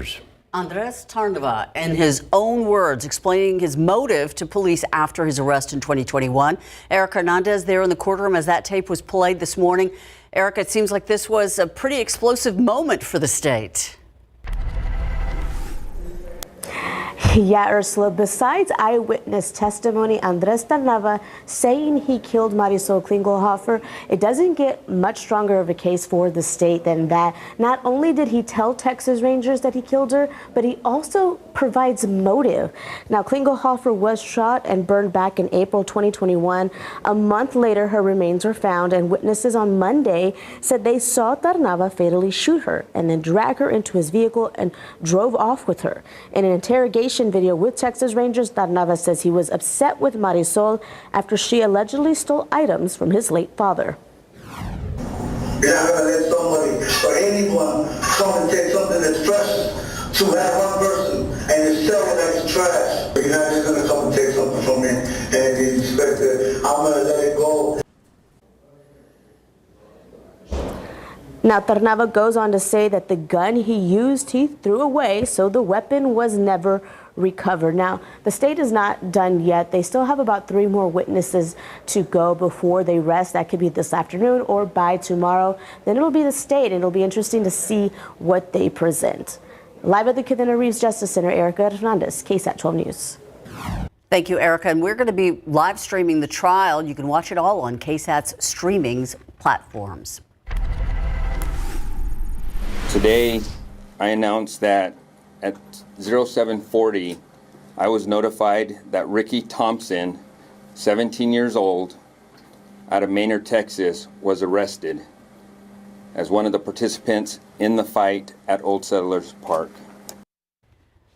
Reporters. Andres Tarnava, in his own words, explaining his motive to police after his arrest in 2021. Eric Hernandez there in the courtroom as that tape was played this morning. Eric, it seems like this was a pretty explosive moment for the state. Yeah, Ursula, besides eyewitness testimony, Andres Tarnava saying he killed Marisol Klingelhofer, it doesn't get much stronger of a case for the state than that. Not only did he tell Texas Rangers that he killed her, but he also provides motive. Now, Klingelhofer was shot and burned back in April 2021. A month later, her remains were found, and witnesses on Monday said they saw Tarnava fatally shoot her and then drag her into his vehicle and drove off with her. In an interrogation video with Texas Rangers, Tarnava says he was upset with Marisol after she allegedly stole items from his late father. You're not going to let somebody or anyone come and take something that's precious to that one person and you sell it as trash. You're not just going to come and take something from me and you expect that I'm going to let it go. Now, Tarnava goes on to say that the gun he used, he threw away, so the weapon was never recovered. Now, the state is not done yet. They still have about 3 more witnesses to go before they rest. That could be this afternoon or by tomorrow. Then it'll be the state, and it'll be interesting to see what they present. Live at the Cadena Reeves Justice Center, Erica Hernandez, KSAT 12 News. Thank you, Erica. And we're going to be live streaming the trial. You can watch it all on KSAT's streaming platforms. Today, I announced that at 0740, I was notified that Ricky Thompson, 17 years old, out of Maynard, Texas, was arrested as one of the participants in the fight at Old Settlers Park.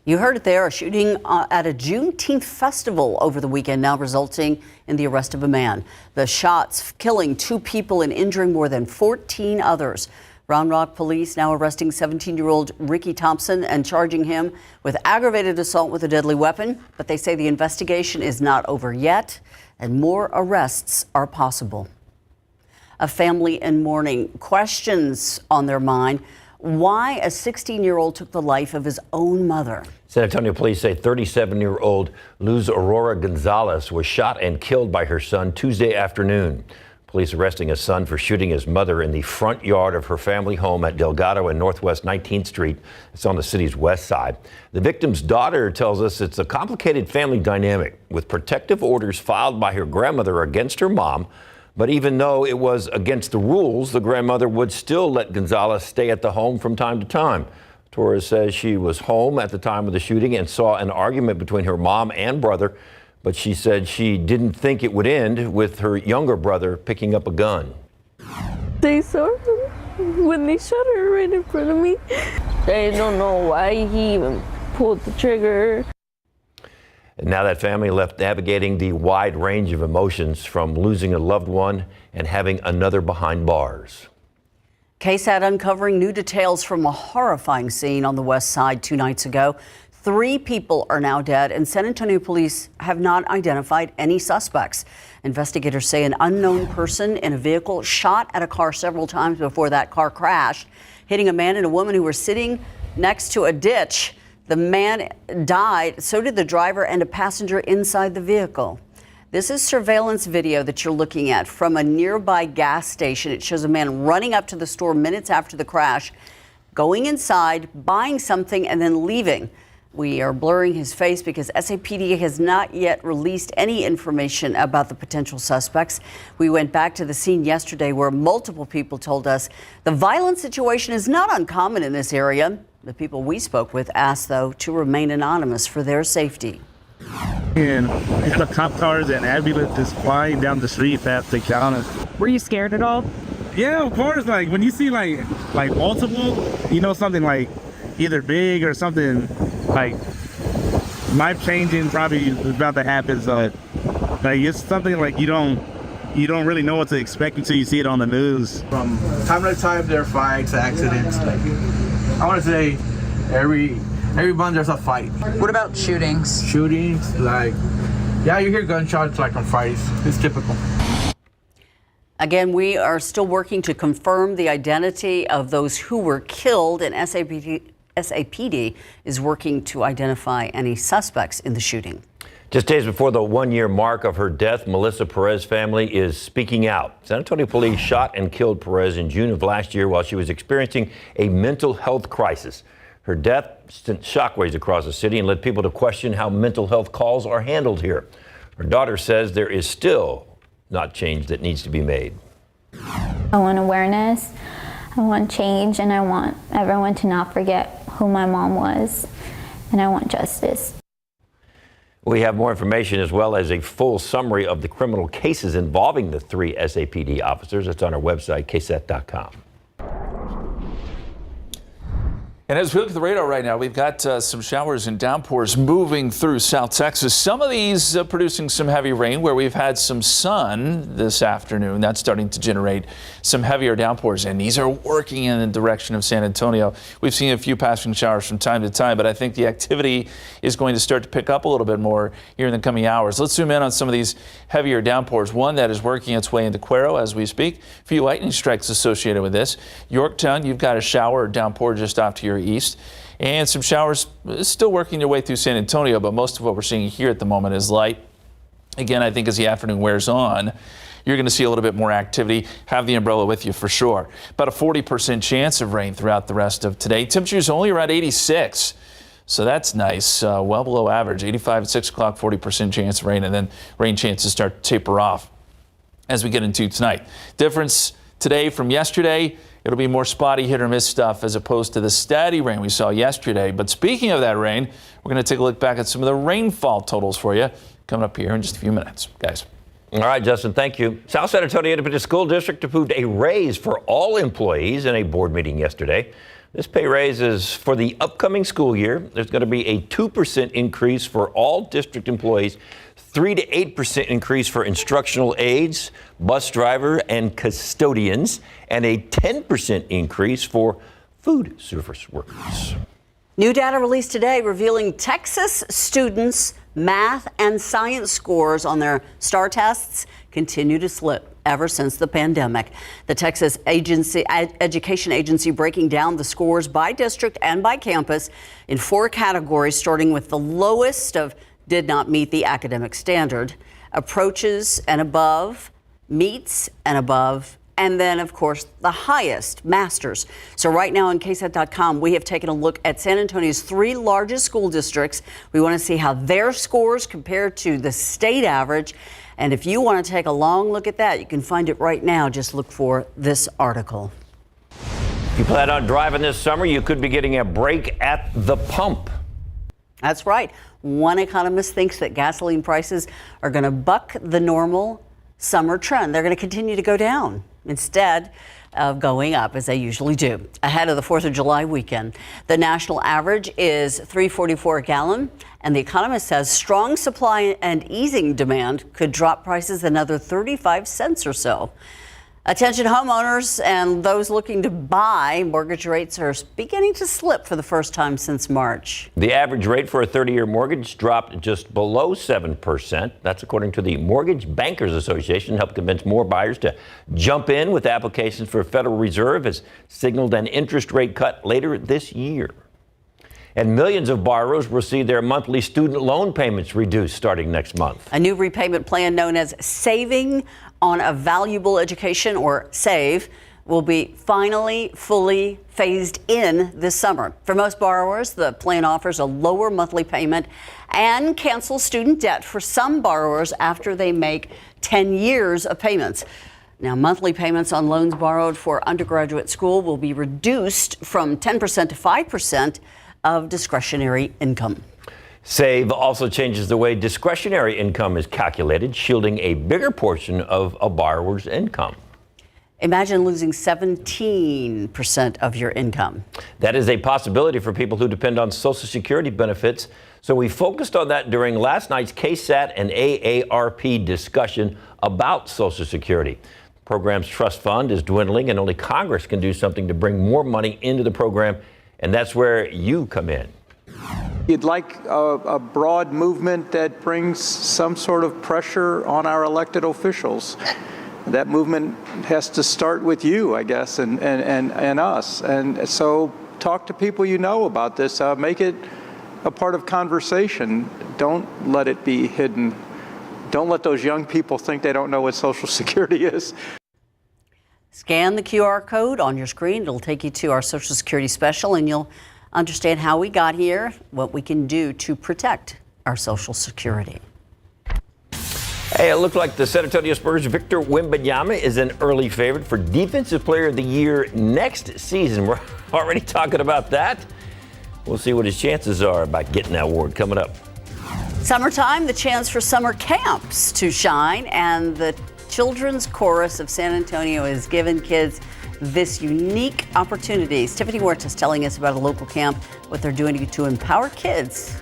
You heard it there, a shooting at a Juneteenth festival over the weekend, now resulting in the arrest of a man. The shots killing 2 people and injuring more than 14 others. Round Rock police now arresting 17-year-old Ricky Thompson and charging him with aggravated assault with a deadly weapon. But they say the investigation is not over yet and more arrests are possible. A family in mourning, questions on their mind. Why a 16-year-old took the life of his own mother. San Antonio police say 37-year-old Luz Aurora Gonzalez was shot and killed by her son Tuesday afternoon. Police arresting a son for shooting his mother in the front yard of her family home at Delgado and Northwest 19th Street. It's on the city's west side. The victim's daughter tells us it's a complicated family dynamic with protective orders filed by her grandmother against her mom. But even though it was against the rules, the grandmother would still let Gonzalez stay at the home from time to time. Torres says she was home at the time of the shooting and saw an argument between her mom and brother. But she said she didn't think it would end with her younger brother picking up a gun. They saw him when they shot her right in front of me. They don't know why he even pulled the trigger. And now that family left navigating the wide range of emotions from losing a loved one and having another behind bars. KSAT uncovering new details from a horrifying scene on the west side 2 nights ago. 3 people are now dead, and San Antonio police have not identified any suspects. Investigators say an unknown person in a vehicle shot at a car several times before that car crashed, hitting a man and a woman who were sitting next to a ditch. The man died, so did the driver and a passenger inside the vehicle. This is surveillance video that you're looking at from a nearby gas station. It shows a man running up to the store minutes after the crash, going inside, buying something, and then leaving. We are blurring his face because SAPD has not yet released any information about the potential suspects. We went back to the scene yesterday where multiple people told us the violent situation is not uncommon in this area. The people we spoke with asked, though, to remain anonymous for their safety. And it's the cop cars and ambulance just flying down the street past the counter. Were you scared at all? Yeah, of course. Like when you see like multiple, you know, something like either big or something like life changing probably is about to happen. So like it's something like you don't really know what to expect until you see it on the news. From time to time there are fights, accidents. Like I want to say every month there's a fight. What about shootings? Shootings, like yeah, you hear gunshots like on Fridays. It's typical. Again, we are still working to confirm the identity of those who were killed, and KSAPD is working to identify any suspects in the shooting. Just days before the one-year mark of her death, Melissa Perez family is speaking out. San Antonio police shot and killed Perez in June of last year while she was experiencing a mental health crisis. Her death sent shockwaves across the city and led people to question how mental health calls are handled here. Her daughter says there is still not change that needs to be made. I want awareness, I want change, and I want everyone to not forget who my mom was, and I want justice. We have more information as well as a full summary of the criminal cases involving the 3 SAPD officers. It's on our website, KSAT.com. And as we look at the radar right now, we've got some showers and downpours moving through South Texas. Some of these producing some heavy rain where we've had some sun this afternoon. That's starting to generate some heavier downpours, and these are working in the direction of San Antonio. We've seen a few passing showers from time to time, but I think the activity is going to start to pick up a little bit more here in the coming hours. Let's zoom in on some of these heavier downpours. One that is working its way into Cuero as we speak. A few lightning strikes associated with this. Yorktown, you've got a shower or downpour just off to your east, and some showers still working their way through San Antonio, but most of what we're seeing here at the moment is light. Again, I think as the afternoon wears on, you're going to see a little bit more activity. Have the umbrella with you for sure. About a 40% chance of rain throughout the rest of today. Temperatures only around 86, so that's nice. Well below average. 85 at 6 o'clock, 40% chance of rain, and then rain chances start to taper off as we get into tonight. Difference today from yesterday, it'll be more spotty hit or miss stuff as opposed to the steady rain we saw yesterday. But speaking of that rain, we're going to take a look back at some of the rainfall totals for you coming up here in just a few minutes, guys. All right, Justin, thank you. South San Antonio Independent School District approved a raise for all employees in a board meeting yesterday. This pay raise is for the upcoming school year. There's going to be a 2% increase for all district employees, 3 to 8% increase for instructional aides, bus driver, and custodians, and a 10% increase for food service workers. New data released today revealing Texas students' math and science scores on their STAR tests continue to slip ever since the pandemic. The Texas Education Agency breaking down the scores by district and by campus in 4 categories, starting with the lowest of did not meet the academic standard, approaches and above, meets and above, and then, of course, the highest, masters. So right now on KSAT.com, we have taken a look at San Antonio's 3 largest school districts. We want to see how their scores compare to the state average. And if you want to take a long look at that, you can find it right now. Just look for this article. If you plan on driving this summer, you could be getting a break at the pump. That's right. One economist thinks that gasoline prices are going to buck the normal summer trend. They're going to continue to go down instead of going up, as they usually do, ahead of the 4th of July weekend. The national average is $3.44 a gallon, and the economist says strong supply and easing demand could drop prices another 35 cents or so. Attention homeowners and those looking to buy, mortgage rates are beginning to slip for the first time since March. The average rate for a 30-year mortgage dropped just below 7%. That's according to the Mortgage Bankers Association, helped convince more buyers to jump in with applications for Federal Reserve has signaled an interest rate cut later this year. And millions of borrowers will see their monthly student loan payments reduced starting next month. A new repayment plan known as Saving on a Valuable Education, or SAVE, will be finally fully phased in this summer. For most borrowers, the plan offers a lower monthly payment and cancels student debt for some borrowers after they make 10 years of payments. Now, monthly payments on loans borrowed for undergraduate school will be reduced from 10% to 5% of discretionary income. SAVE also changes the way discretionary income is calculated, shielding a bigger portion of a borrower's income. Imagine losing 17% of your income. That is a possibility for people who depend on Social Security benefits. So we focused on that during last night's KSAT and AARP discussion about Social Security. The program's trust fund is dwindling, and only Congress can do something to bring more money into the program, and that's where you come in. You'd like a broad movement that brings some sort of pressure on our elected officials. That movement has to start with you, I guess, and us. And so talk to people you know about this. Make it a part of conversation. Don't let it be hidden. Don't let those young people think they don't know what Social Security is. Scan the QR code on your screen. It'll take you to our Social Security special, and you'll understand how we got here, what we can do to protect our Social Security. Hey, it looked like the San Antonio Spurs' Victor Wembanyama is an early favorite for Defensive Player of the Year next season. We're already talking about that. We'll see what his chances are about getting that award coming up. Summertime, the chance for summer camps to shine, and the Children's Chorus of San Antonio has given kids this unique opportunity. Tiffany Huertas telling us about a local camp, what they're doing to empower kids.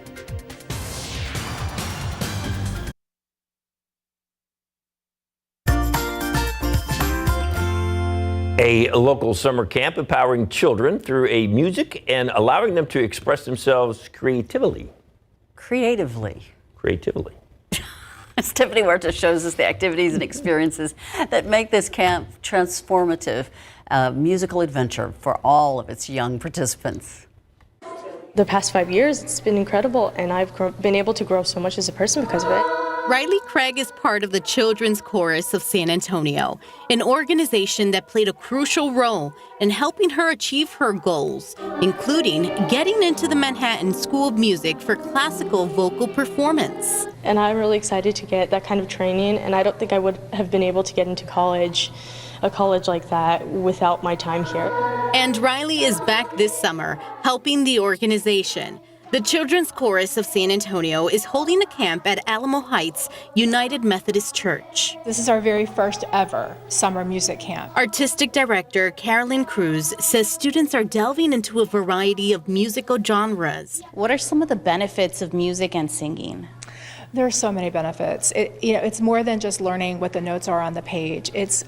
A local summer camp empowering children through a music and allowing them to express themselves creatively. Creatively. As Tiffany Huertas shows us the activities and experiences that make this camp transformative musical adventure for all of its young participants. The past 5 years, it's been incredible, and I've been able to grow so much as a person because of it. Riley Craig is part of the Children's Chorus of San Antonio, an organization that played a crucial role in helping her achieve her goals, including getting into the Manhattan School of Music for classical vocal performance. And I'm really excited to get that kind of training, and I don't think I would have been able to get into college, a college like that, without my time here. And Riley is back this summer, helping the organization. The Children's Chorus of San Antonio is holding a camp at Alamo Heights United Methodist Church. This is our very first ever summer music camp. Artistic director Carolyn Cruz says students are delving into a variety of musical genres. What are some of the benefits of music and singing? There are so many benefits. It's more than just learning what the notes are on the page. It's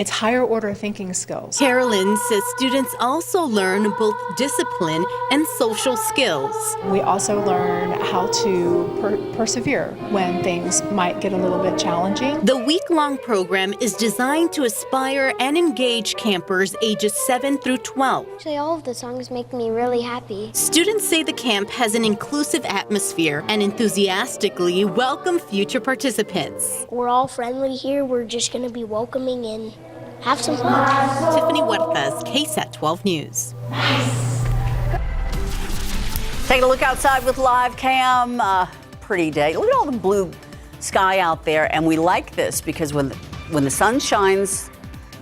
higher order thinking skills. Carolyn says students also learn both discipline and social skills. We also learn how to persevere when things might get a little bit challenging. The week-long program is designed to inspire and engage campers ages 7 through 12. Actually, all of the songs make me really happy. Students say the camp has an inclusive atmosphere and enthusiastically welcome future participants. We're all friendly here. We're just going to be welcoming and have some fun. Tiffany Huertas, KSAT 12 News. Taking a look outside with live cam. Pretty day. Look at all the blue sky out there, and we like this because when the sun shines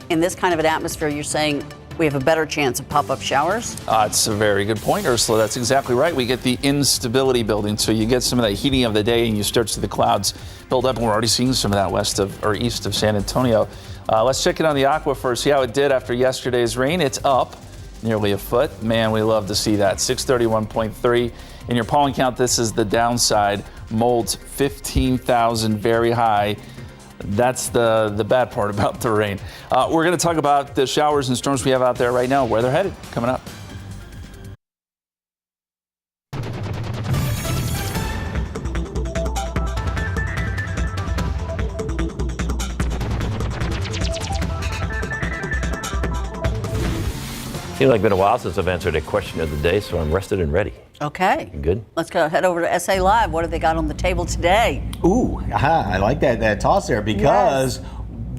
in this kind of an atmosphere, you're saying we have a better chance of pop-up showers? It's a very good point, Ursula. That's exactly right. We get the instability building, so you get some of that heating of the day and you start to see the clouds build up, and we're already seeing some of that east of San Antonio. Let's check it on the aquifer, see how it did after yesterday's rain. It's up nearly a foot. Man, we love to see that. 631.3. In your pollen count, this is the downside. Molds 15,000, very high. That's the bad part about the rain. We're going to talk about the showers and storms we have out there right now, where they're headed, coming up. Seems like it's been a while since I've answered a question of the day, so I'm rested and ready. Okay. You good? Let's go head over to SA Live. What have they got on the table today? Ooh, I like that toss there because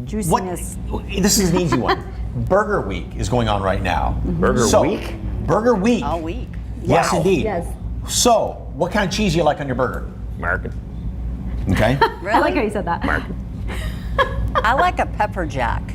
Juiciness. This is an easy one. Burger Week is going on right now. Burger Week? Burger Week. All week. Yes, Wow. indeed. Yes. So, what kind of cheese do you like on your burger? American. Okay. Really? I like how you said that. American. I like a pepper jack.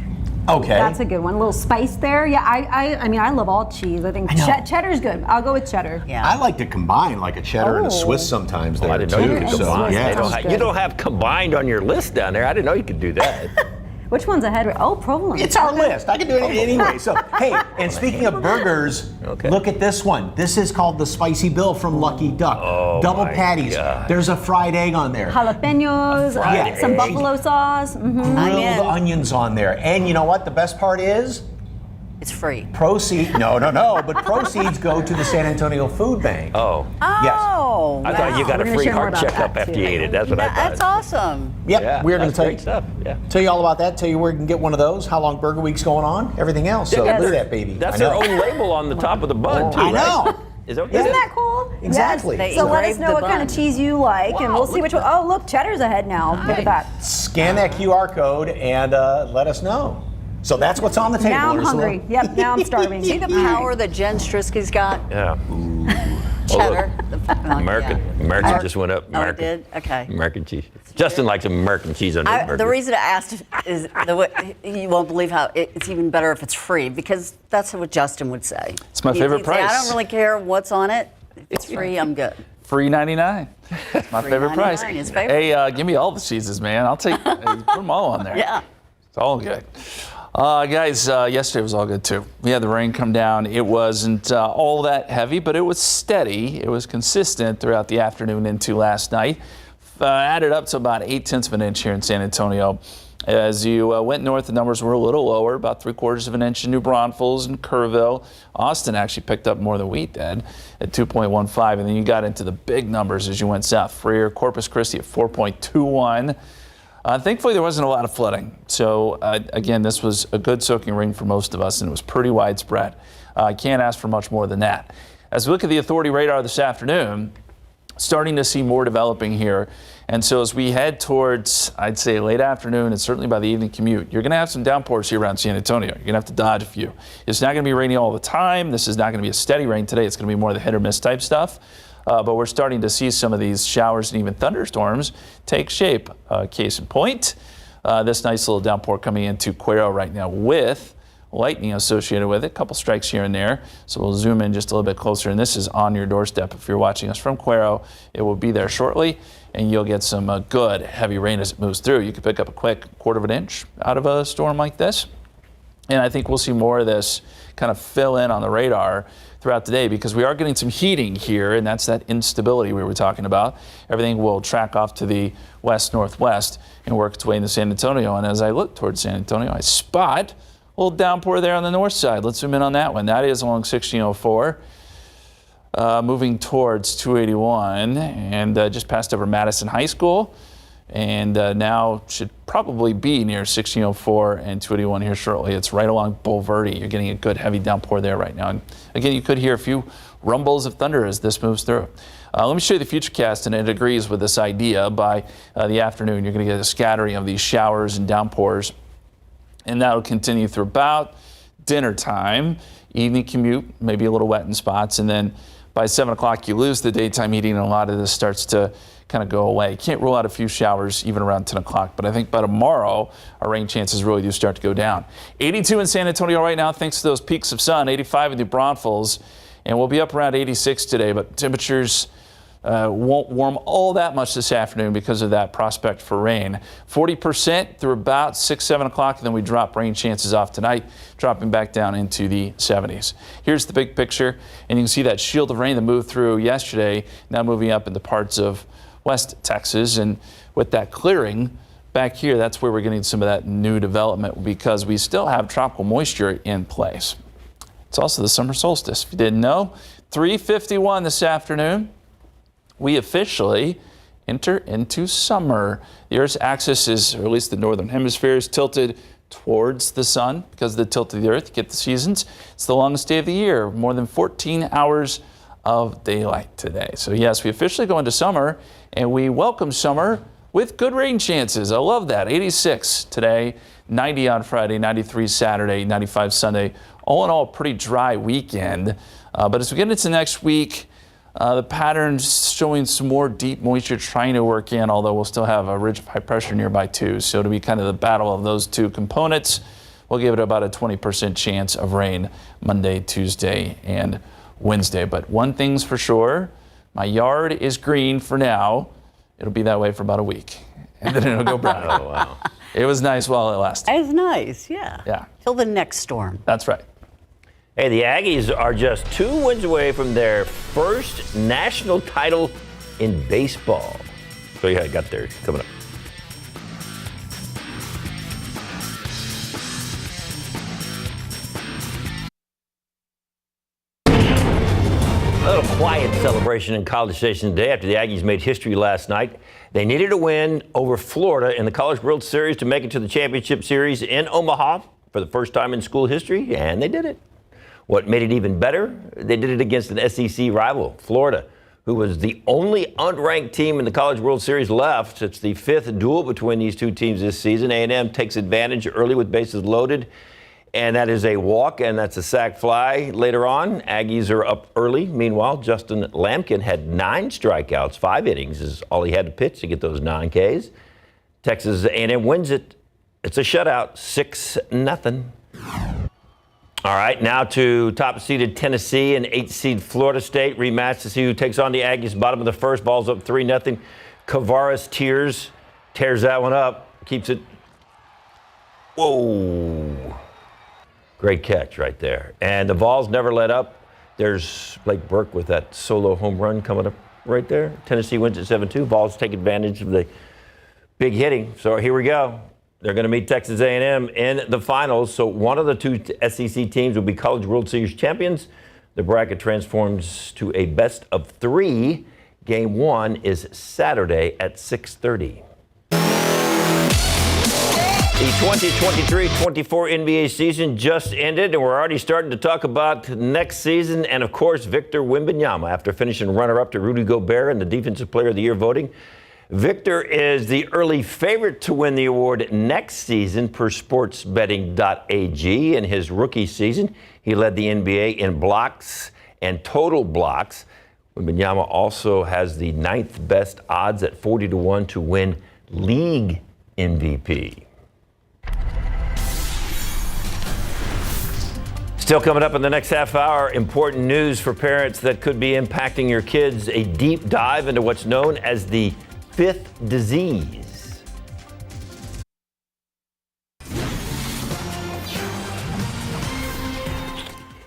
Okay. That's a good one. A little spice there. Yeah, I mean, I love all cheese. I think cheddar's good. I'll go with cheddar. Yeah. I like to combine like a cheddar and a Swiss sometimes there I didn't know too. you could So, combine. yeah. You don't have combined on your list down there. I didn't know you could do that. Which one's ahead? Oh, provolone. It's our list. I can do it anyway. So, hey, and speaking of burgers, look at this one. This is called the Spicy Bill from Lucky Duck. Oh, Double my patties. God. There's a fried egg on there. Jalapenos, fried some egg. buffalo sauce. Grilled onions on there. And you know what the best part is? It's free. But proceeds go to the San Antonio Food Bank. Oh. Yes. I thought you got a free heart checkup after you ate it. That's what I thought. That's awesome. Yep, Yeah, we're going to that's great stuff. Yeah. tell you all about that, tell you where you can get one of those, how long Burger Week's going on, everything else. So look at that, baby. That's I their know. own label on the top of the bun, too, I know. right? Isn't that cool? Exactly. Yes. So let us know what kind of cheese you like, and we'll see which one. Oh, look, cheddar's ahead now. Look at that. Scan that QR code and let us know. So that's what's on the table. Now I'm Ursula. hungry. Yep, now I'm starving. See the power that Jen Strisky's got? Yeah. Cheddar. American just went up. Oh, it did? Okay. American cheese. Justin likes American cheese on his burger. The reason I asked is you won't believe how it's even better if it's free, because that's what Justin would say. It's my favorite He'd say, price. I don't really care what's on it. If it's free, I'm good. Free 99. That's my favorite price. His favorite. Hey, give me all the cheeses, man. I'll take put them all on there. Yeah. It's all good. Guys, yesterday was all good too. We had the rain come down. It wasn't all that heavy, but it was steady. It was consistent throughout the afternoon into last night. Added up to about 0.8 of an inch here in San Antonio. As you went north, the numbers were a little lower, about 3/4 of an inch in New Braunfels and Kerrville. Austin actually picked up more than we did at 2.15, and then you got into the big numbers as you went south. Freer, Corpus Christi at 4.21. Thankfully, there wasn't a lot of flooding. So, again, this was a good soaking rain for most of us, and it was pretty widespread. I can't ask for much more than that. As we look at the Authority radar this afternoon, starting to see more developing here. And so as we head towards, I'd say, late afternoon and certainly by the evening commute, you're going to have some downpours here around San Antonio. You're going to have to dodge a few. It's not going to be rainy all the time. This is not going to be a steady rain today. It's going to be more of the hit or miss type stuff. But we're starting to see some of these showers and even thunderstorms take shape. Case in point, this nice little downpour coming into Cuero right now with lightning associated with it, a couple strikes here and there. So we'll zoom in just a little bit closer, and this is on your doorstep. If you're watching us from Cuero, it will be there shortly, and you'll get some good heavy rain as it moves through. You could pick up a quick 1/4 of an inch out of a storm like this. And I think we'll see more of this kind of fill in on the radar throughout the day, because we are getting some heating here, and that's that instability we were talking about. Everything will track off to the west-northwest and work its way into San Antonio. And as I look towards San Antonio, I spot a little downpour there on the north side. Let's zoom in on that one. That is along 1604, moving towards 281, and just passed over Madison High School. And now should probably be near 1604 and 281 here shortly. It's right along Bulverde. You're getting a good heavy downpour there right now. And again, you could hear a few rumbles of thunder as this moves through. Let me show you the futurecast, and it agrees with this idea. By the afternoon, you're going to get a scattering of these showers and downpours, and that'll continue through about dinner time, evening commute, maybe a little wet in spots, and then by 7 o'clock, you lose the daytime heating, and a lot of this starts to kind of go away. Can't rule out a few showers even around 10 o'clock, but I think by tomorrow, our rain chances really do start to go down. 82 in San Antonio right now, thanks to those peaks of sun, 85 in New Braunfels, and we'll be up around 86 today, but temperatures won't warm all that much this afternoon because of that prospect for rain. 40% through about 6, 7 o'clock, and then we drop rain chances off tonight, dropping back down into the 70s. Here's the big picture, and you can see that shield of rain that moved through yesterday, now moving up into parts of West Texas, and with that clearing back here, that's where we're getting some of that new development, because we still have tropical moisture in place. It's also the summer solstice. If you didn't know, 3:51 this afternoon, we officially enter into summer. The Earth's axis is, or at least the northern hemisphere, is tilted towards the sun because of the tilt of the Earth. You get the seasons. It's the longest day of the year, more than 14 hours of daylight today. So yes, we officially go into summer, and we welcome summer with good rain chances. I love that. 86 today, 90 on Friday, 93 Saturday, 95 Sunday. All in all, a pretty dry weekend. But as we get into next week, the pattern's showing some more deep moisture trying to work in, although we'll still have a ridge of high pressure nearby too. So it'll be kind of the battle of those two components. We'll give it about a 20% chance of rain Monday, Tuesday, and Wednesday. But one thing's for sure, my yard is green for now. It'll be that way for about a week, and then it'll go brown. Oh, wow. It was nice while it lasted. It's nice, yeah. Yeah. Till the next storm. That's right. Hey, the Aggies are just 2 wins away from their first national title in baseball. So yeah, I got theirs coming up. celebration in College Station today after the Aggies made history last night. They needed a win over Florida in the College World Series to make it to the championship series in Omaha for the first time in school history, and they did it. What made it even better? They did it against an SEC rival, Florida, who was the only unranked team in the College World Series left. It's the fifth duel between these two teams this season. A&M takes advantage early with bases loaded, and that is a walk, and that's a sac fly later on. Aggies are up early. Meanwhile, Justin Lampkin had 9 strikeouts, 5 innings is all he had to pitch to get those 9 Ks. Texas A&M wins it. It's a shutout, 6-0. All right, now to top-seeded Tennessee and 8-seed Florida State rematch to see who takes on the Aggies. Bottom of the first, ball's up 3-0. Kavaris tears that one up, keeps it. Whoa. Great catch right there. And the Vols never let up. There's Blake Burke with that solo home run coming up right there. Tennessee wins at 7-2. Vols take advantage of the big hitting. So here we go. They're going to meet Texas A&M in the finals. So one of the two SEC teams will be College World Series champions. The bracket transforms to a best of 3. Game 1 is Saturday at 6:30. The 2023-24 NBA season just ended, and we're already starting to talk about next season. And, of course, Victor Wembanyama, after finishing runner-up to Rudy Gobert in the Defensive Player of the Year voting. Victor is the early favorite to win the award next season per sportsbetting.ag. In his rookie season, he led the NBA in blocks and total blocks. Wembanyama also has the 9th best odds at 40-1 to win league MVP. Still coming up in the next half hour, important news for parents that could be impacting your kids. A deep dive into what's known as the 5th disease.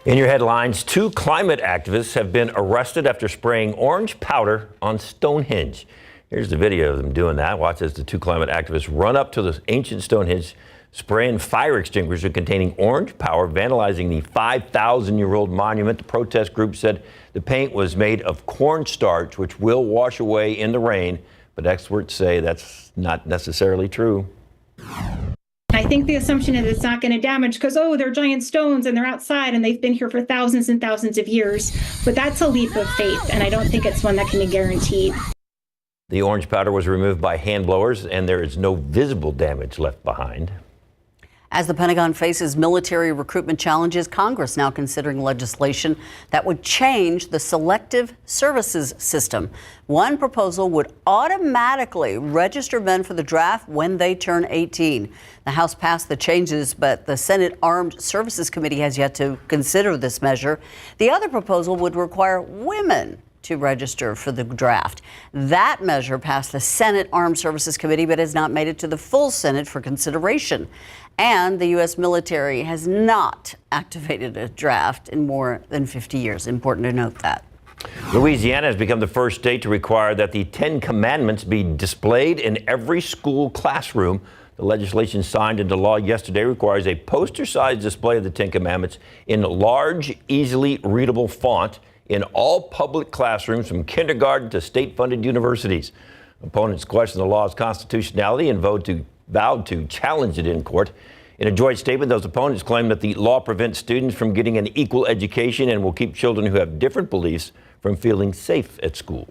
In your headlines, 2 climate activists have been arrested after spraying orange powder on Stonehenge. Here's the video of them doing that. Watch as the 2 climate activists run up to the ancient Stonehenge, spraying fire extinguishers containing orange powder, vandalizing the 5,000-year-old monument. The protest group said the paint was made of cornstarch, which will wash away in the rain, but experts say that's not necessarily true. I think the assumption is it's not going to damage because, they're giant stones and they're outside and they've been here for thousands and thousands of years. But that's a leap of faith, and I don't think it's one that can be guaranteed. The orange powder was removed by hand blowers, and there is no visible damage left behind. As the Pentagon faces military recruitment challenges, Congress now considering legislation that would change the selective services system. One proposal would automatically register men for the draft when they turn 18. The House passed the changes, but the Senate Armed Services Committee has yet to consider this measure. The other proposal would require women to register for the draft. That measure passed the Senate Armed Services Committee, but has not made it to the full Senate for consideration. And the U.S. military has not activated a draft in more than 50 years. Important to note that. Louisiana has become the first state to require that the 10 Commandments be displayed in every school classroom. The legislation signed into law yesterday requires a poster-sized display of the 10 Commandments in large, easily readable font in all public classrooms from kindergarten to state-funded universities. Opponents question the law's constitutionality and vowed to challenge it in court. In a joint statement, those opponents claim that the law prevents students from getting an equal education and will keep children who have different beliefs from feeling safe at school.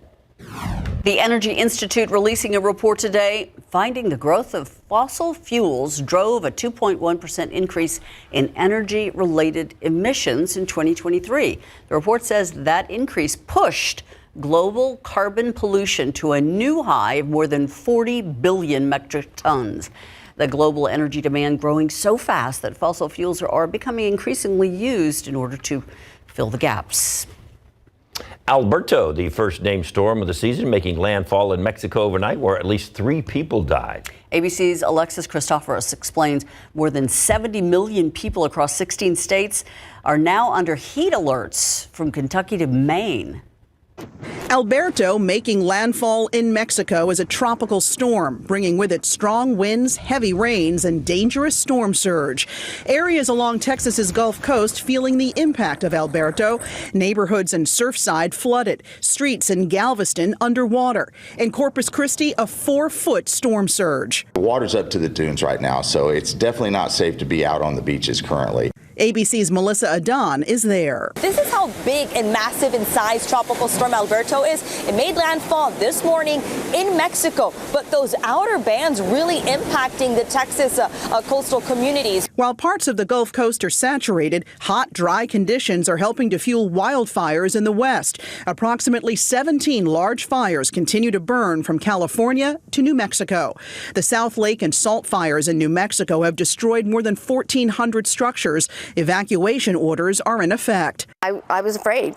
The Energy Institute releasing a report today finding the growth of fossil fuels drove a 2.1% increase in energy-related emissions in 2023. The report says that increase pushed global carbon pollution to a new high of more than 40 billion metric tons. The global energy demand growing so fast that fossil fuels are becoming increasingly used in order to fill the gaps. Alberto, the first named storm of the season, making landfall in Mexico overnight, where at least 3 people died. ABC's Alexis Christoforous explains more than 70 million people across 16 states are now under heat alerts from Kentucky to Maine. Alberto making landfall in Mexico as a tropical storm, bringing with it strong winds, heavy rains, and dangerous storm surge. Areas along Texas's Gulf Coast feeling the impact of Alberto. Neighborhoods in Surfside flooded, streets in Galveston underwater. In Corpus Christi, a 4-foot storm surge. The water's up to the dunes right now, so it's definitely not safe to be out on the beaches currently. ABC's Melissa Adon is there. This is how big and massive in size Tropical Storm Alberto is. It made landfall this morning in Mexico, but those outer bands really impacting the Texas coastal communities. While parts of the Gulf Coast are saturated, hot, dry conditions are helping to fuel wildfires in the west. Approximately 17 large fires continue to burn from California to New Mexico. The South Lake and Salt fires in New Mexico have destroyed more than 1,400 structures. Evacuation orders are in effect. I was afraid.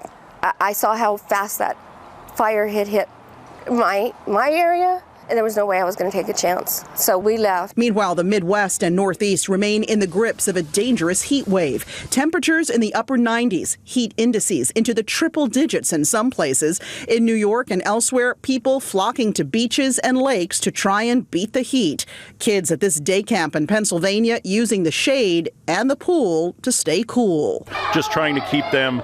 I saw how fast that fire hit my area, and there was no way I was going to take a chance. So we left. Meanwhile, the Midwest and Northeast remain in the grips of a dangerous heat wave. Temperatures in the upper 90s, heat indices into the triple digits in some places. In New York and elsewhere, people flocking to beaches and lakes to try and beat the heat. Kids at this day camp in Pennsylvania using the shade and the pool to stay cool. Just trying to keep them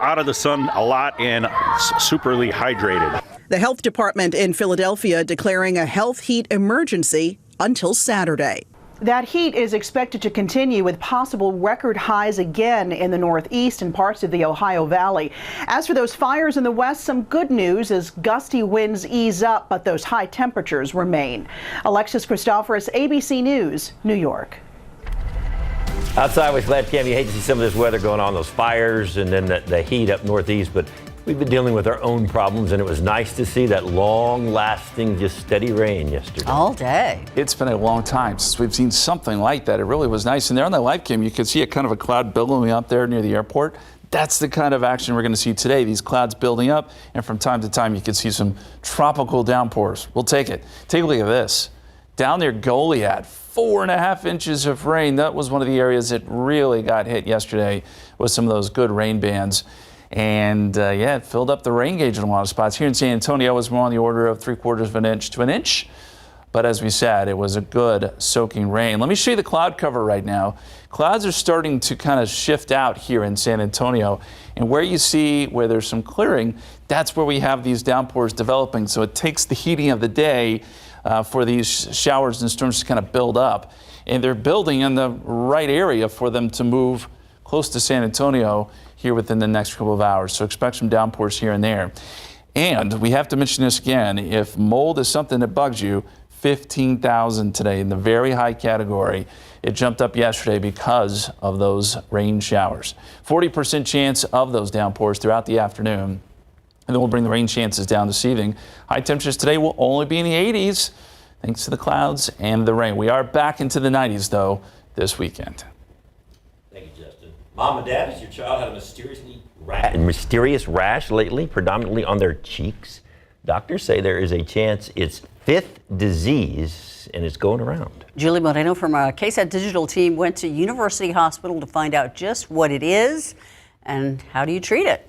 out of the sun a lot and superly hydrated. The health department in Philadelphia declaring a health heat emergency until Saturday. That heat is expected to continue with possible record highs again in the Northeast and parts of the Ohio Valley. As for those fires in the West, some good news as gusty winds ease up, but those high temperatures remain. Alexis Christoforous, ABC News, New York. Outside with Glad Cam, you hate to see some of this weather going on, those fires and then the heat up northeast, but we've been dealing with our own problems, and it was nice to see that long-lasting, just steady rain yesterday. All day. It's been a long time since we've seen something like that. It really was nice. And there on the live cam, you could see a kind of a cloud billowing up there near the airport. That's the kind of action we're going to see today, these clouds building up, and from time to time you can see some tropical downpours. We'll take it. Take a look at this. Down near Goliad, 4.5 inches of rain. That was one of the areas that really got hit yesterday with some of those good rain bands. And yeah, it filled up the rain gauge in a lot of spots. Here in San Antonio, it was more on the order of 3/4 of an inch to an inch. But as we said, it was a good soaking rain. Let me show you the cloud cover right now. Clouds are starting to kind of shift out here in San Antonio. And where you see where there's some clearing, that's where we have these downpours developing. So it takes the heating of the day for these showers and storms to kind of build up. And they're building in the right area for them to move close to San Antonio here within the next couple of hours. So expect some downpours here and there. And we have to mention this again, if mold is something that bugs you, 15,000 today in the very high category. It jumped up yesterday because of those rain showers. 40% chance of those downpours throughout the afternoon. And then we'll bring the rain chances down this evening. High temperatures today will only be in the 80s thanks to the clouds and the rain. We are back into the 90s though this weekend. Thank you, Justin. Mom and Dad, has your child had a mysterious rash lately, predominantly on their cheeks? Doctors say there is a chance it's fifth disease and it's going around. Julie Moreno from our KSAT digital team went to University Hospital to find out just what it is and how do you treat it.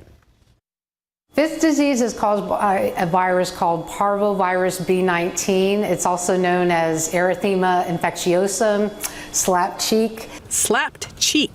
Fifth disease is caused by a virus called parvovirus B19. It's also known as erythema infectiosum, slapped cheek. Slapped cheek.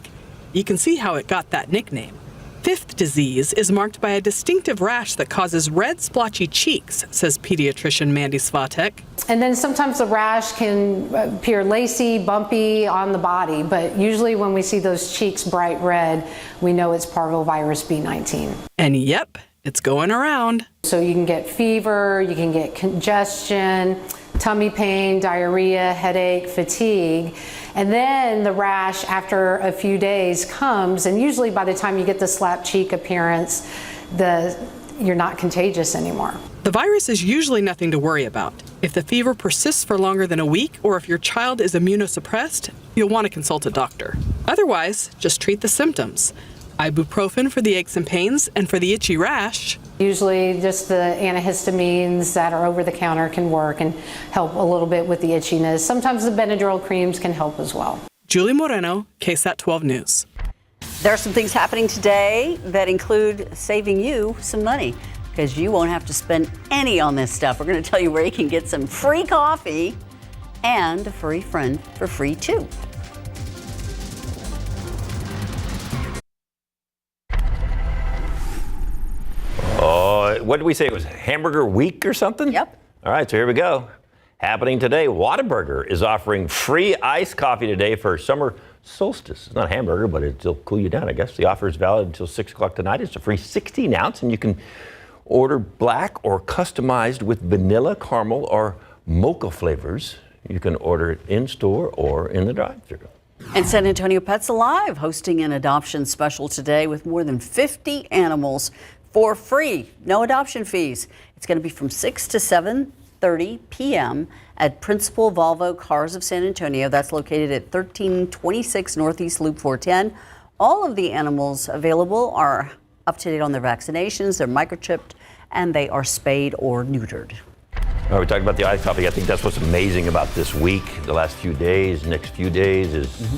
You can see how it got that nickname. Fifth disease is marked by a distinctive rash that causes red splotchy cheeks, says pediatrician Mandy Svatek. And then sometimes the rash can appear lacy, bumpy on the body, but usually when we see those cheeks bright red, we know it's parvovirus B19. And yep, it's going around. So you can get fever, you can get congestion, tummy pain, diarrhea, headache, fatigue. And then the rash after a few days comes, and usually by the time you get the slapped cheek appearance, you're not contagious anymore. The virus is usually nothing to worry about. If the fever persists for longer than a week, or if your child is immunosuppressed, you'll want to consult a doctor. Otherwise, just treat the symptoms. Ibuprofen for the aches and pains, and for the itchy rash, usually just the antihistamines that are over the counter can work and help a little bit with the itchiness. Sometimes the Benadryl creams can help as well. Julie Moreno, KSAT 12 News. There are some things happening today that include saving you some money, because you won't have to spend any on this stuff. We're going to tell you where you can get some free coffee and a furry friend for free too. What did we say? It was Hamburger Week or something? Yep. All right, so here we go. Happening today, Whataburger is offering free iced coffee today for summer solstice. It's not a hamburger, but it'll cool you down, I guess. The offer is valid until 6 o'clock tonight. It's a free 16-ounce, and you can order black or customized with vanilla, caramel, or mocha flavors. You can order it in-store or in the drive-thru. And San Antonio Pets Alive hosting an adoption special today with more than 50 animals for free. No adoption fees. It's going to be from 6 to 7:30 p.m. at Principal Volvo Cars of San Antonio. That's located at 1326 Northeast Loop 410. All of the animals available are up to date on their vaccinations, they're microchipped, and they are spayed or neutered. All right, we talked about the iced coffee. I think that's what's amazing about this week, the last few days, next few days is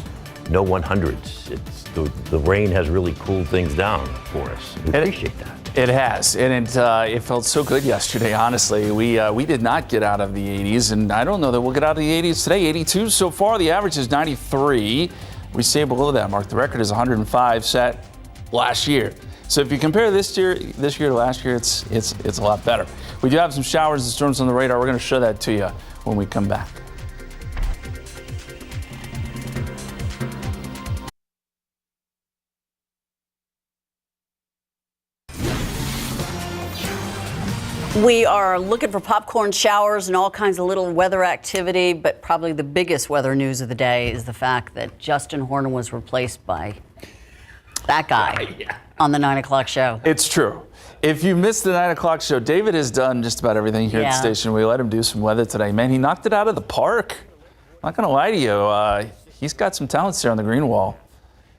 no 100s. It's the rain has really cooled things down for us. We appreciate that. It has, and it felt so good yesterday, honestly. We did not get out of the 80s, and I don't know that we'll get out of the 80s today. 82 so far, the average is 93. We stay below that mark. The record is 105 set last year. So if you compare this year to last year, it's a lot better. We do have some showers and storms on the radar. We're going to show that to you when we come back. We are looking for popcorn showers and all kinds of little weather activity, but probably the biggest weather news of the day is the fact that Justin Horner was replaced by that guy on the 9 o'clock show. It's true. If you missed the 9 o'clock show, David has done just about everything here at the station. We let him do some weather today. Man, he knocked it out of the park. Not going to lie to you. He's got some talents there on the green wall.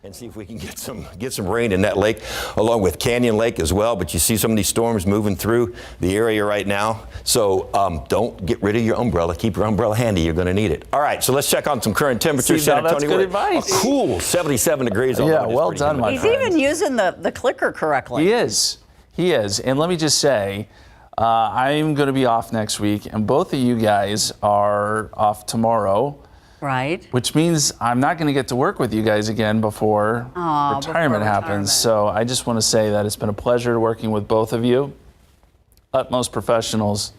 And see if we can get some rain in that lake, along with Canyon Lake as well. But you see some of these storms moving through the area right now. So don't get rid of your umbrella. Keep your umbrella handy. You're going to need it. All right, so let's check on some current temperatures. See, that's good advice. A cool 77 degrees. Yeah, well done, my friend. He's even using the clicker correctly. He is. He is. And let me just say, I'm going to be off next week, and both of you guys are off tomorrow. Right. Which means I'm not going to get to work with you guys again before retirement happens. So I just want to say that it's been a pleasure working with both of you. Utmost professionals.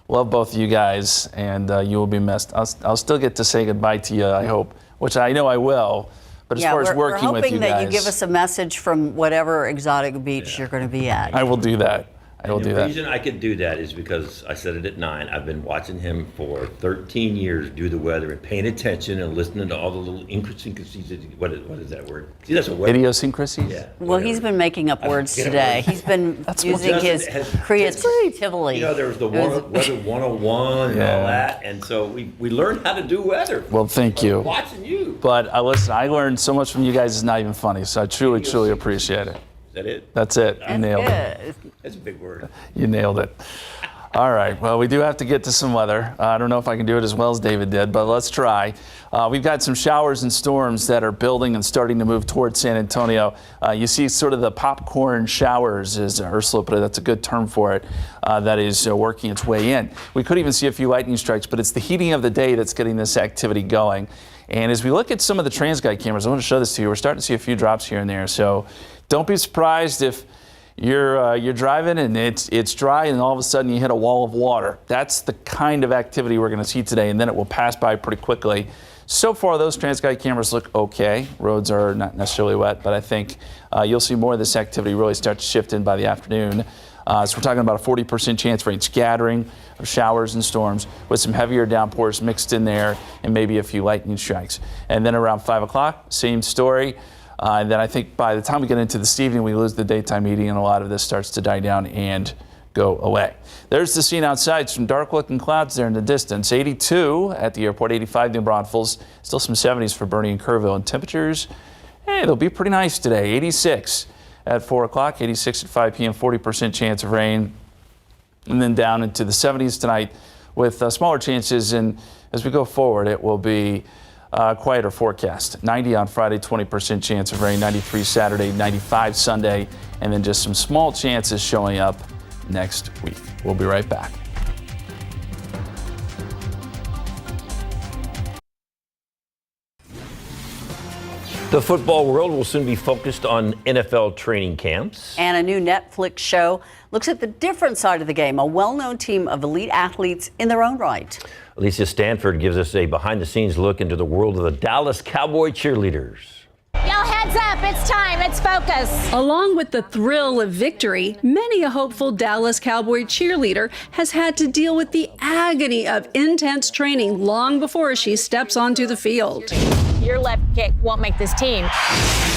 Love both of you guys, and you will be missed. I'll still get to say goodbye to you, I hope, which I know I will. But as far as working with you guys, we're hoping that you give us a message from whatever exotic beach you're going to be at. I will do that. I will do that. The reason I could do that is because I said it at 9. I've been watching him for 13 years do the weather and paying attention and listening to all the little idiosyncrasies. What is that word? See, that's a word. Idiosyncrasies? Yeah. Well, he's been making up words today. He's been using his creativity. You know, there was the weather 101 and all that, and so we learned how to do weather. Well, thank you. Watching you. But listen, I learned so much from you guys. It's not even funny. So I truly appreciate it. Is that it? That's it. You nailed it. That's a big word. You nailed it. All right. Well, we do have to get to some weather. I don't know if I can do it as well as David did, but let's try. We've got some showers and storms that are building and starting to move towards San Antonio. You see sort of the popcorn showers, as Ursula put it. That's a good term for it. That is working its way in. We could even see a few lightning strikes, but it's the heating of the day that's getting this activity going. And as we look at some of the TransGuide cameras, I want to show this to you. We're starting to see a few drops here and there. So don't be surprised if you're driving and it's dry and all of a sudden you hit a wall of water. That's the kind of activity we're going to see today, and then it will pass by pretty quickly. So far, those TransGuide cameras look okay. Roads are not necessarily wet, but I think you'll see more of this activity really start to shift in by the afternoon. So we're talking about a 40% chance for a scattering of showers and storms with some heavier downpours mixed in there and maybe a few lightning strikes. And then around 5 o'clock, same story. And then I think by the time we get into this evening, we lose the daytime heating and a lot of this starts to die down and go away. There's the scene outside. Some dark looking clouds there in the distance. 82 at the airport, 85 New Braunfels. Still some 70s for Bernie and Kerrville. And temperatures, hey, they'll be pretty nice today. 86 at 4 o'clock, 86 at 5 p.m., 40% chance of rain. And then down into the 70s tonight with smaller chances. And as we go forward, it will be quieter forecast. 90 on Friday, 20% chance of rain, 93 Saturday, 95 Sunday, and then just some small chances showing up next week. We'll be right back. The football world will soon be focused on NFL training camps. And a new Netflix show looks at the different side of the game, a well-known team of elite athletes in their own right. Alicia Stanford gives us a behind-the-scenes look into the world of the Dallas Cowboy cheerleaders. Y'all heads up, it's time, it's focus. Along with the thrill of victory, many a hopeful Dallas Cowboy cheerleader has had to deal with the agony of intense training long before she steps onto the field. Your left kick won't make this team.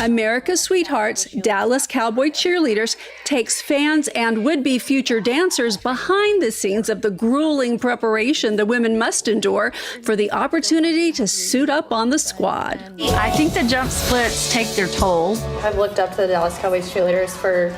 America's Sweethearts, Dallas Cowboy cheerleaders, takes fans and would-be future dancers behind the scenes of the grueling preparation the women must endure for the opportunity to suit up on the squad. I think the jump splits take their toll. I've looked up to the Dallas Cowboys cheerleaders for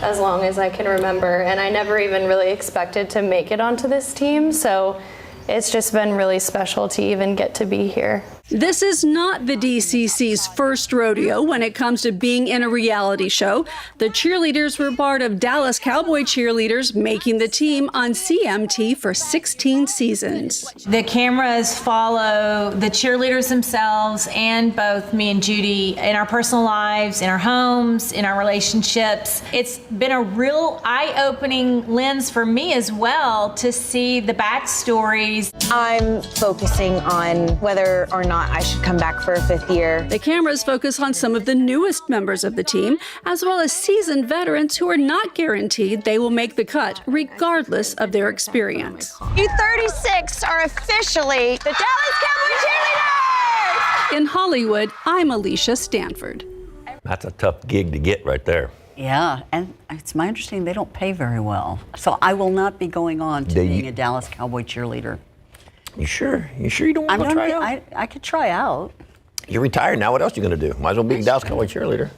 as long as I can remember, and I never even really expected to make it onto this team, so it's just been really special to even get to be here. This is not the DCC's first rodeo when it comes to being in a reality show. The cheerleaders were part of Dallas Cowboy cheerleaders making the team on CMT for 16 seasons. The cameras follow the cheerleaders themselves and both me and Judy in our personal lives, in our homes, in our relationships. It's been a real eye-opening lens for me as well to see the backstories. I'm focusing on whether or not I should come back for a 5th year. The cameras focus on some of the newest members of the team, as well as seasoned veterans who are not guaranteed they will make the cut, regardless of their experience. You 36 are officially the Dallas Cowboy cheerleaders! In Hollywood, I'm Alicia Stanford. That's a tough gig to get right there. Yeah, and it's my understanding they don't pay very well. So I will not be going on to being a Dallas Cowboy cheerleader. You sure? You sure you don't want to try out? I could try out. You're retired now. What else are you going to do? Might as well be a Dallas Cowboy cheerleader.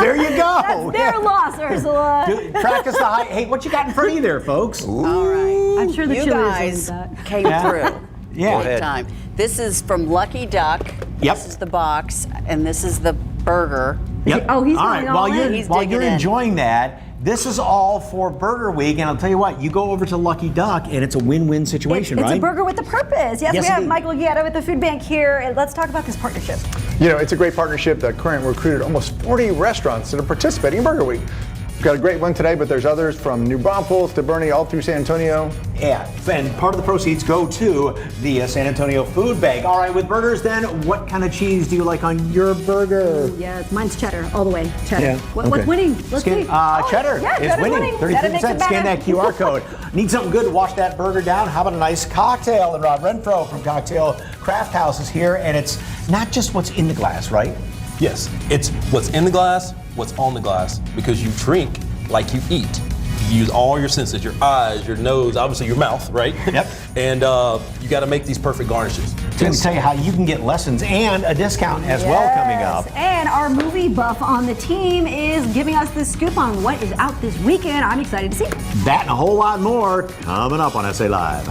There you go. That's their loss, Ursula. Practice the high. Hey, what you got in front of you there, folks? All right. I'm sure the you cheerleaders guys came through. Yeah. Go ahead. Time. This is from Lucky Duck. Yep. This is the box, and this is the burger. Yep. Oh, he's all going right. all in. While you're enjoying that, this is all for Burger Week, and I'll tell you what, you go over to Lucky Duck, and it's a win-win situation, It's right? a burger with a purpose. Yes, we have indeed. Michael Guietta with the food bank here, and let's talk about this partnership. You know, it's a great partnership that currently recruited almost 40 restaurants that are participating in Burger Week. We've got a great one today, but there's others from New Braunfels to Bernie, all through San Antonio. Yeah, and part of the proceeds go to the San Antonio Food Bank. All right, with burgers then, what kind of cheese do you like on your burger? Yes, mine's cheddar, all the way. Cheddar. Yeah, What's winning? Let's see. Cheddar yeah, is cheddar's winning. That makes 33%. it Scan better. that QR code. Need something good to wash that burger down? How about a nice cocktail? And Rob Renfro from Cocktail Craft House is here, and it's not just what's in the glass, right? Yes, it's what's in the glass, what's on the glass, because you drink like you eat. You use all your senses, your eyes, your nose, obviously your mouth, right? Yep. And you got to make these perfect garnishes. Let me tell you how you can get lessons and a discount as well coming up. And our movie buff on the team is giving us the scoop on what is out this weekend. I'm excited to see. That and a whole lot more coming up on SA Live.